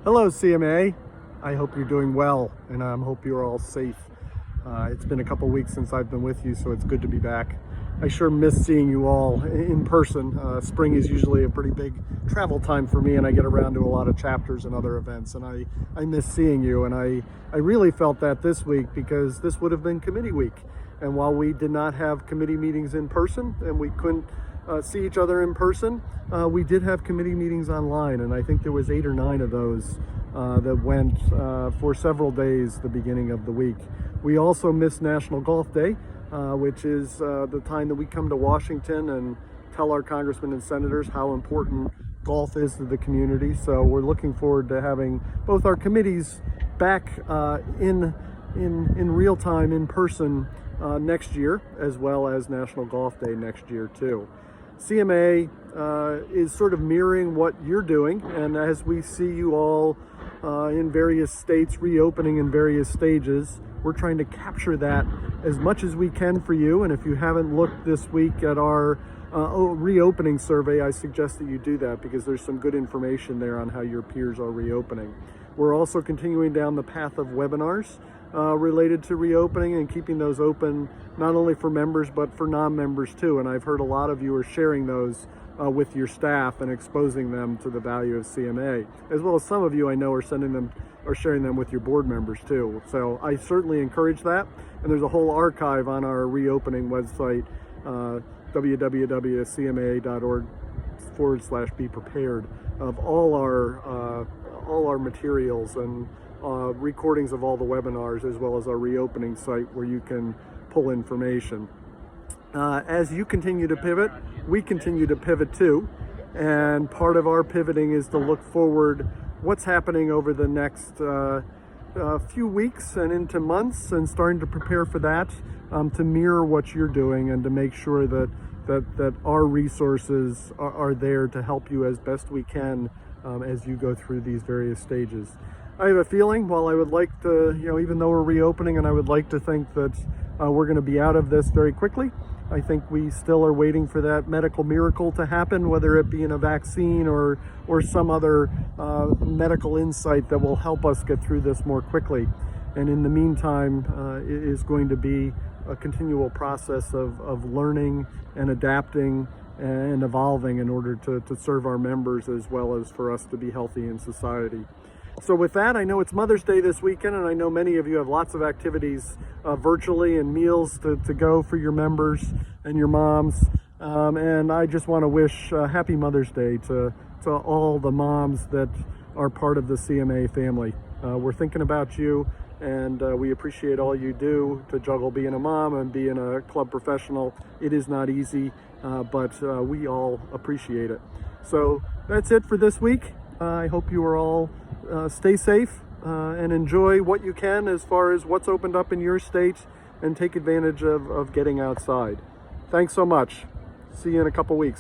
Hello, CMAA. I hope you're doing well, and I hope you're all safe. It's been a couple weeks since I've been with you, so it's good to be back. I sure miss seeing you all in person. Spring is usually a pretty big travel time for me, and I get around to a lot of chapters and other events, and I miss seeing you. And I really felt that this week because this would have been committee week. And while we did not have committee meetings in person and we couldn't see each other in person, we did have committee meetings online, and I think there was 8 or 9 of those that went for several days the beginning of the week. We also missed National Golf Day, which is the time that we come to Washington and tell our congressmen and senators how important golf is to the community. So we're looking forward to having both our committees back in real time, in person, next year, as well as National Golf Day next year too. CMA is sort of mirroring what you're doing, and as we see you all in various states reopening in various stages, we're trying to capture that as much as we can for you. And if you haven't looked this week at our reopening survey, I suggest that you do that, because there's some good information there on how your peers are reopening. We're also continuing down the path of webinars related to reopening and keeping those open not only for members but for non-members too. And I've heard a lot of you are sharing those with your staff and exposing them to the value of CMA, as well as some of you I know are sharing them with your board members too. So I certainly encourage that, and there's a whole archive on our reopening website, www.cmaa.org/be prepared, of all our materials and recordings of all the webinars, as well as our reopening site where you can pull information. As you continue to pivot, we continue to pivot too, and part of our pivoting is to look forward what's happening over the next few weeks and into months, and starting to prepare for that, to mirror what you're doing and to make sure that our resources are there to help you as best we can as you go through these various stages. I have a feeling, while I would like to, even though we're reopening, and I would like to think that we're going to be out of this very quickly, I think we still are waiting for that medical miracle to happen, whether it be in a vaccine or some other medical insight that will help us get through this more quickly. And in the meantime, it is going to be a continual process of learning and adapting and evolving in order to serve our members, as well as for us to be healthy in society. So with that, I know it's Mother's Day this weekend, and I know many of you have lots of activities virtually and meals to go for your members and your moms. And I just want to wish happy Mother's Day to all the moms that are part of the CMA family. We're thinking about you, and we appreciate all you do to juggle being a mom and being a club professional. It is not easy, but we all appreciate it. So that's it for this week. I hope you are all stay safe and enjoy what you can as far as what's opened up in your state, and take advantage of getting outside. Thanks so much. See you in a couple weeks.